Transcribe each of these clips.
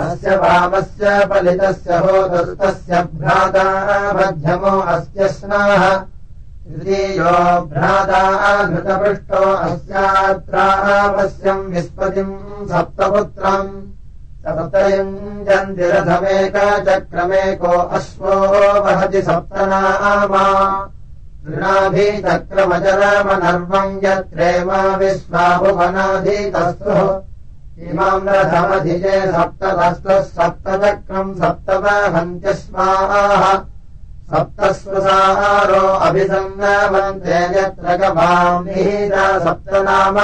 अस्य वामस्य पलितस्य होतस्तस्य भ्राता मध्यमो अस्य स्नाः तृतीयो भ्राता घृतपृष्ठो अस्यात्रापस्यम् विस्पतिम् सप्तपुत्रम् सप्तयुञ्जन्तिरथमेकचक्रमेको अश्वो वहति सप्तनामा तृणाभिचक्रमचरमनर्वम् यत्रेम विश्वाभुवनाधीतस्तुः इमाम् रथमधिजे सप्ततस्तः सप्तचक्रम् सप्तवहन्त्यश्वाः सप्तस्वसारो अभिसन्नवन्ते यत्र गवाम् निहिता सप्तनाम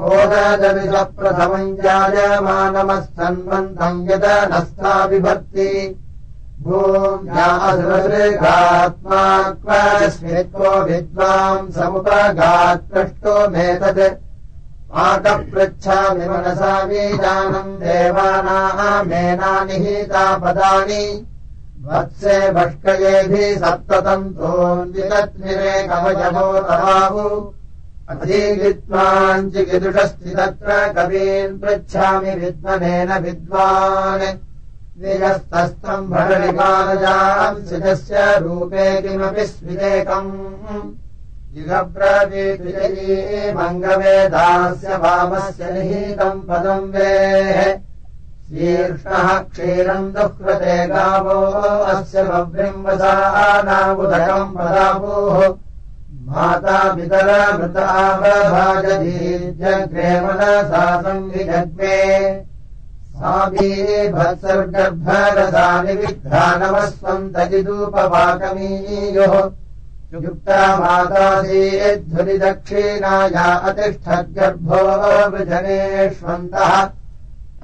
ओदजविषः प्रथमम् जायमानमस्सन्वन्तम् यदनस्था बिभर्ति भूम्या असुरसृगात्मा क्वस्मित्को विद्वाम् समुपगात् पृष्टो मेतत् मातः पृच्छामि मनसा बीजानम् देवानामेना निहिता पदानि वत्से भष्कयेभिः सप्ततन्तोऽन्वितत्मिरे कवचभो तवाहु अधीविद्वान् चिकिदुषस्ति तत्र कवीन् पृच्छामि विद्वनेन विद्वान् विजस्तस्तम् भरणिपालजाम् सिजस्य रूपे किमपि स्विदेकम् जिगब्रवीद्विजयी मङ्गवेदास्य वामस्य निहितम् पदम् वेः शीर्ष्णः क्षीरम् दुह्रते गावो अस्य बभ्रिम्वसानामुदकम् पदापूः माता पितरमृतावभाजदीर्जग्रे मनसा संविजग्मे साभीभत्सर्गर्भरसानि विघ्रानवस्वन्तजिदूपवाकमीयोः युक्ता मातासीद्धुरिदक्षिणाया अतिष्ठद्गर्भो वृजनेष्वन्तः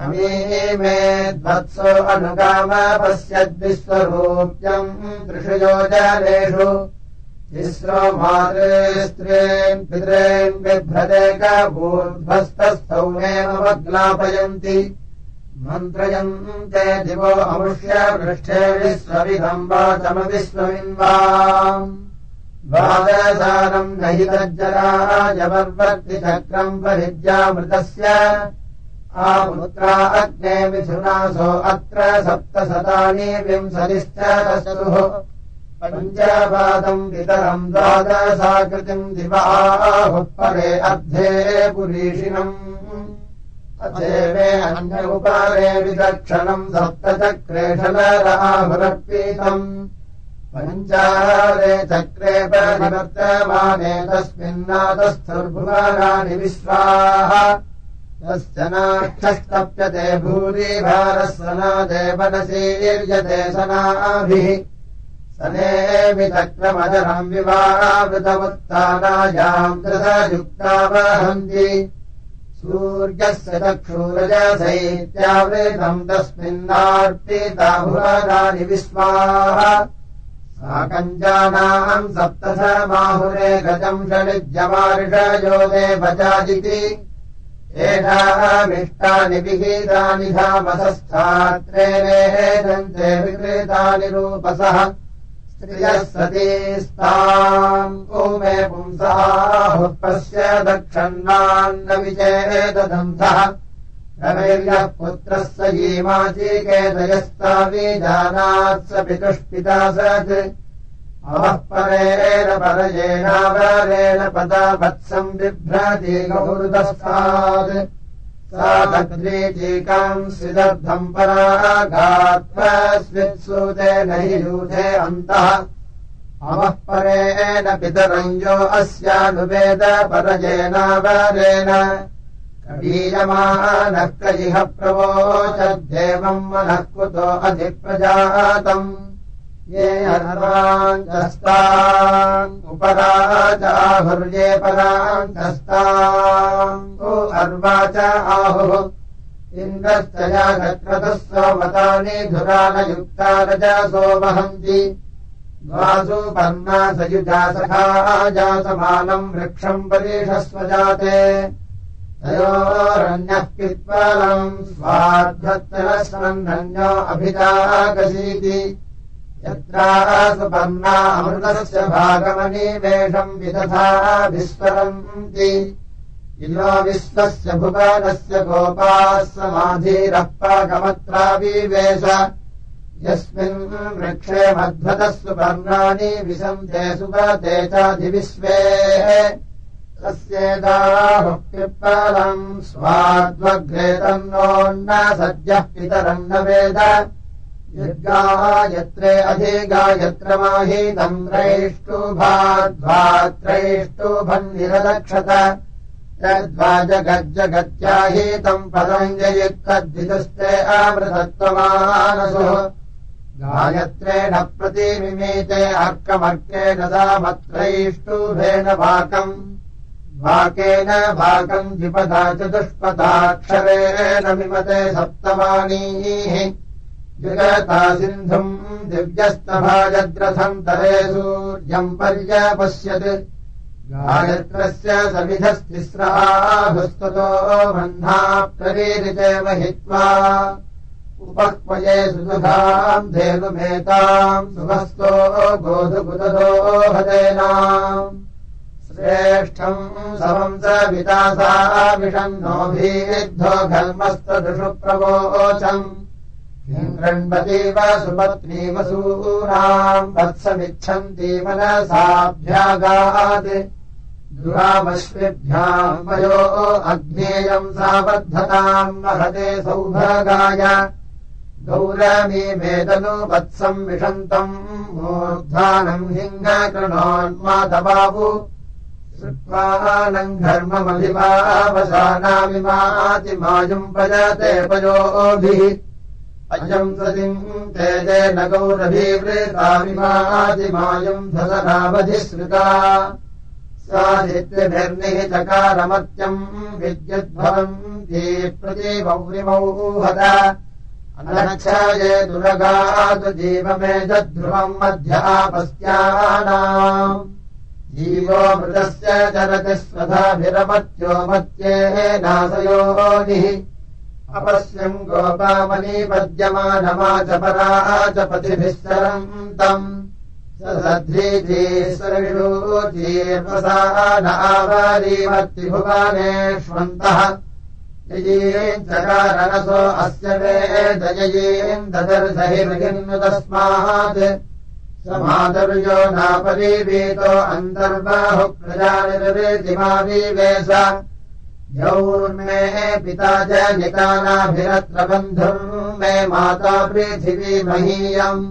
अमीमे द्वत्सो अनुगाम पश्यद्विश्वरूप्यम् त्रिषु योजनेषु तिस्रो मातृस्त्रीम् पितॄन् बिभ्रते कूर्ध्वस्तस्थौमेवग्लापयन्ति मन्त्रयन्ते दिवो अमुष्य पृष्ठे विश्वविदम् वाचमविश्वमिन्वाम् द्वादशानम् नहि तज्जराजवर्वर्ति चक्रम् परिज्यामृतस्य आपुत्रा अग्ने मिथुनासो अत्र सप्तशतानि विंशतिश्च दशतुः पञ्चपादम् पितरम् द्वादशाकृतिम् दिवाहुः परे अर्धे पुरीषिणम् अचेमे अन्य उपरे विदक्षणम् सप्तचक्रेशलराहुरर्पीतम् पञ्चारे चक्रे परिवर्तमाने तस्मिन्नादस्थुर्भुवनानि विश्वाः तस्य नाक्षस्तप्यते भूरि भारस्वनादेवनसीर्यते सनाभिः सनेमि चक्रमजरम् विवावृतमुत्थानायाम् दृढयुक्ता वहन्ति सूर्यस्य चक्षुरजसैत्यावृतम् तस्मिन्नार्पिता भुवनानि विश्वाः साकञ्जानाम् सप्तशमाहुरे गजम् षडिज्यमारिषयो देवजाजिति एषामिष्टानि विहितानि धामसस्थात्रेणेदन्ते विकृतानि रूपसः स्त्रियः सतीस्ताम् ओमे पुंसाहुः पश्य दक्षन्नान्न विचेददन्धः रवैर्यः पुत्रः स यीमाचिकेतयस्तावीजानात् स पितुष्पिता सत् अवः परेण परयेणावरेण पदा वत्सम् बिभ्रति गौरुदस्तात् सा तद्वीचीकाम् स्विदर्थम् परागात्मस्वित्सूतेन हि यूथे अन्तः अवः परेण पितरम् यो अस्यानुवेद परयेणावरेण कवीयमानः कजिह प्रवोचद्देवम् मनः कुतो अधिप्रजातम् ये अर्वाञ्चस्ताम् उपराच आहुर्ये पराञ्चस्ताम् अर्वाच आहुः इन्द्रश्च यागक्रतः सोमतानि धुरानयुक्ता रजसो वहन्ति द्वासु पर्णा सयुजा सखा जातमानम् वृक्षम् परीषस्व जाते तयोरन्यः पित्वलम् स्वाध्वत्तरस्वन्नन्यो अभिजागसीति यत्रासु पर्णा अमृतस्य भागमनिवेशम् विदधा विस्वरन्ति इलो विश्वस्य भुवनस्य गोपाः समाधीरः पाकमत्राविवेश यस्मिन् वृक्षे मध्वतः सुपर्णानि विशन्ते सुपते चाधिविश्वे तस्येदाहुः पिप्पलम् स्वाद्वग्रे तन्नोन्न सद्यः पितरम् न वेद यद्गायत्रे अधिगायत्र माहीतम् त्रैष्टुभाद्वात्रैष्टुभम् निरदक्षत यद्वाजगज्जगत्याहीतम् पदम् जयुक्तद्विदुस्ते अमृतत्वमानसुः गायत्रेण प्रतिमिमीते अर्कमर्केण दामत्रैष्टुभेन वाकम् वाकेन भाकम् द्विपदा चतुष्पदाक्षरेण मिमते सप्तवाणीः जगता सिन्धुम् दिव्यस्तभाजद्रथम् तरे सूर्यम् पर्यपश्यत् गायत्रस्य समिधस्तिस्राहुस्ततो बह्ना प्रेरिते महित्वा उपक्वये सुदुधाम् धेनुमेताम् सुभस्तो गोधुकुततो हतेनाम् श्रेष्ठम् समम् स वितासा विषन्नोभिद्धो घर्मस्तदृषु प्रवोचम् इन्द्रण्वतीव सुपत्नीव सूनाम् वत्समिच्छन्ति मनसाभ्यागात् दुरामश्विभ्याम् वयो अग्नेयम् साबद्धताम् महते सौभागाय गौरमी वेदनु वत्सम् विषन्तम् मूर्धानम् हिङ्गकृणोन्मातबाहु श्रुत्वानम् घर्ममभिमावसानामिमातिमायुम् भजते पयोभिः अयम् सतिम् तेजेन गौरभीवृतामिमातिमायुम् धसनावधिश्रिता साधित्यभिर्निहितकारमत्यम् विद्युद्भवन्ती प्रतिमौरिमौहत अनच्छाये दुरगातु जीवमेजध्रुवम् मध्यापस्यानाम् जीवो मृतस्य चरति स्वधाभिरमत्यो मत्येनाशयोनिः अपश्यम् गोपामनीपद्यमानमाचपरा च पतिभिः सरन्तम् सद्रीजीर्वसानावारीमत्तिभुवानेष्वन्तः ययीम् चकारणसो अस्य वेदययीम् ददर्शहिर्हिन्नु तस्मात् समादर्यो नापरीवीतो अन्तर्बाहुः प्रजानिर्वेदिमाविवेश यौर्मे पिता च निकानाभिरत्र बन्धुर्मे मे माता पृथिवी महीयम्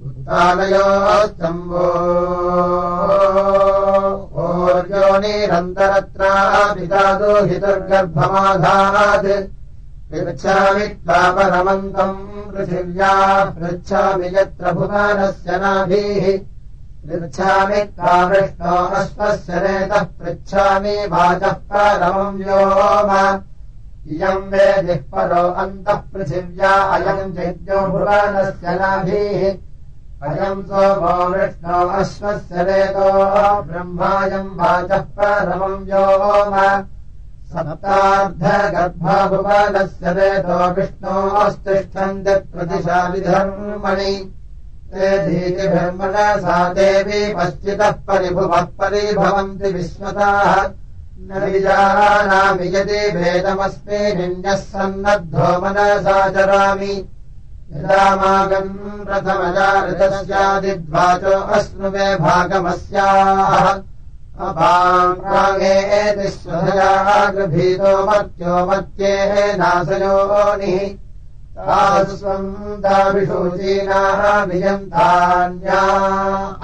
उत्तालयोस्तम्बो ओर्योनिरन्तरत्रा पिता दोहितर्गर्भमाधात् पृच्छामि त्वापरमन्तम् पृथिव्याः पृच्छामि यत्र भुवनस्य नाभिः पृच्छामि त्वामृष्णो अश्वस्य नेतः पृच्छामि वाचः परमम् व्योम इयम् वेदिः परो अन्तः पृथिव्या अयम् चैद्यो भुवनस्य नाभिः अयम् सोमो वृष्णो अश्वस्य नेतो ब्रह्मायम् वाचः परमम् व्योम सप्तार्धगर्भा भुवनस्य नेतो विष्णोस्तिष्ठन्ति प्रतिशाविधर्मणि ते धीतिभिर्मनसा देवी पश्चितः परिभुवः परिभवन्ति विश्वताः न विजानामि यदि भेदमस्मिन्यः सन्नद्धो मनसा चरामि यदामागम् प्रथमजा ऋतस्यादिद्वाचो अश्नु मे भागमस्याः अपाङ्गेति स्वधया गृभीतो मत्यो मत्येः नाशयोनिः तास्वम् दाविषूचीनाः विजन्तान्या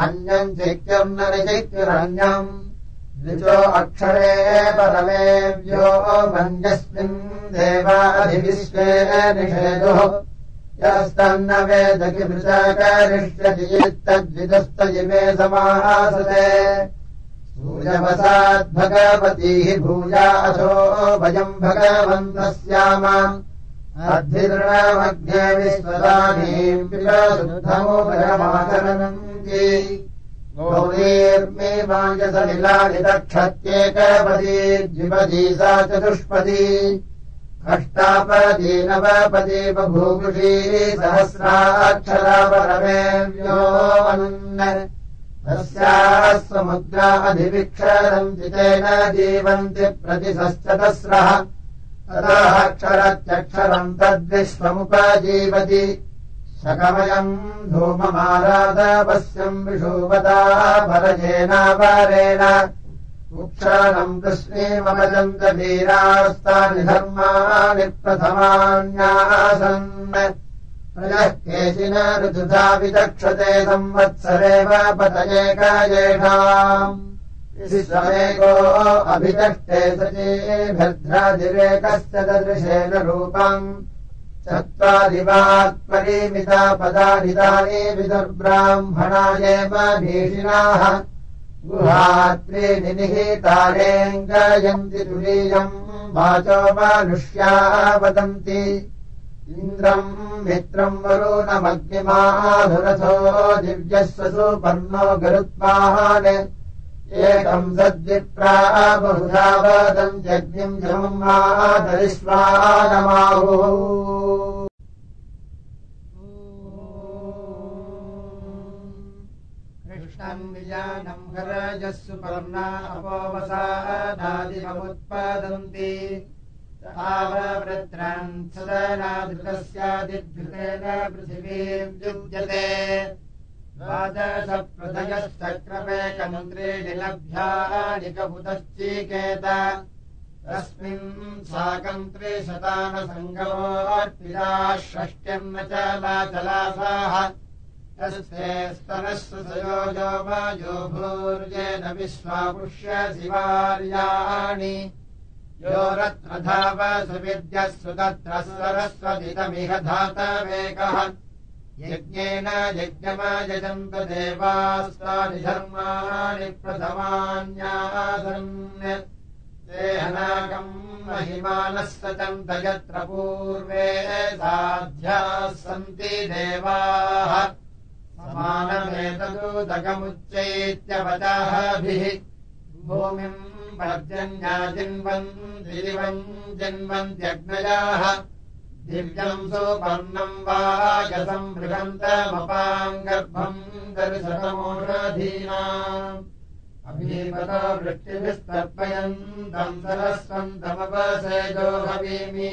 अन्यम् चैक्यर्ननिचैक्यरन्यम् ऋचो अक्षरे परमेव्यो मन्यस्मिन् देवाधिविश्वे निषेदुः यस्तन्न वेद किमृचा करिष्यति तद्विदस्तजिमे समासते सूर्यवसाद्भगवतीः भूया अथो वयम् भगवन्तः स्याम अद्भिर्णमग्ने विश्वदानीम् पिबसुद्धमोपरमाचरन्ति गौरीर्मे मायसलिलानिदक्षत्येकपदी द्विपदी सा चतुष्पदी अष्टापदी नवपदी बभूवुषी सहस्राक्षरा परमेव्योऽन् तस्याः समुद्रा अधिविक्षरन्ति तेन जीवन्ति प्रतिशश्चतस्रः ततः क्षरत्यक्षरम् तद्विश्वमुपजीवति शकमयम् धूममारादपस्यम् विषुवता भरजेनावरेण उक्षाणम् कृष्णीमभजन्त वीरास्तानि धर्माणि प्रथमान्यासन् प्रजः केचिन ऋतुधा विचक्षते संवत्सरेव पतयेकयेषाम् विश्वमेको अभिचष्टे सचेभिर्ध्रादिरेकस्य ददृशेन रूपम् चत्वारिवात्परिमिता पदानितानि विदुर्ब्राह्मणायेव भीषिणाः गुहात्रीनि निहितारेऽङ्गयन्ति तुरीयम् वाचो मानुष्या वदन्ति इन्द्रम् मित्रम् वरुणमग्निमाधुरथो दिव्यस्य सुपर्णो गरुत्मान् एकम् सद्विप्रा बहुधा वदम् यज्ञम् जमम् मातरिष्वानमाहुः कृष्णम् विजानम् हरजः सुपर्णा अपोवसादादिवमुत्पादन्ति आववृत्रान् सदनाधृतस्यादिधृतेन पृथिवीम् युज्यते द्वादशप्रदयश्चक्रमेकमन्त्रीणि लभ्यानि कपुतश्चीकेत तस्मिन् साकम् त्रिशतानसङ्गमोऽर्पिताः षष्ट्यम् न चलाचलासाः तस्ते स्तनः सुसयोजो वायो भूर्येण विश्वापुष्य शिवार्याणि यो रत्रधाव सुविद्यः सुतत्र सरस्वतितमिह धातवेकः यज्ञेन यज्ञमयजन्त देवास्तानि धर्माणि प्रथमान्यासन् ते अनाकम् महिमानः सचन्त यत्र पूर्वे साध्याः सन्ति देवाः समानमेतदुदकमुच्चैत्यवचाभिः भूमिम् पर्जन्याजिन्वन्ति दिवम् जिन्वन्त्यग्नयाः दिव्यम् सुपर्णम् वागसम् बृहन्तमपाम् गर्भम् दर्शनमोषधीनाम् अभीपतो वृष्टिभिस्तर्पयन्तम् सरस्वन्तमपसेजो भवीमि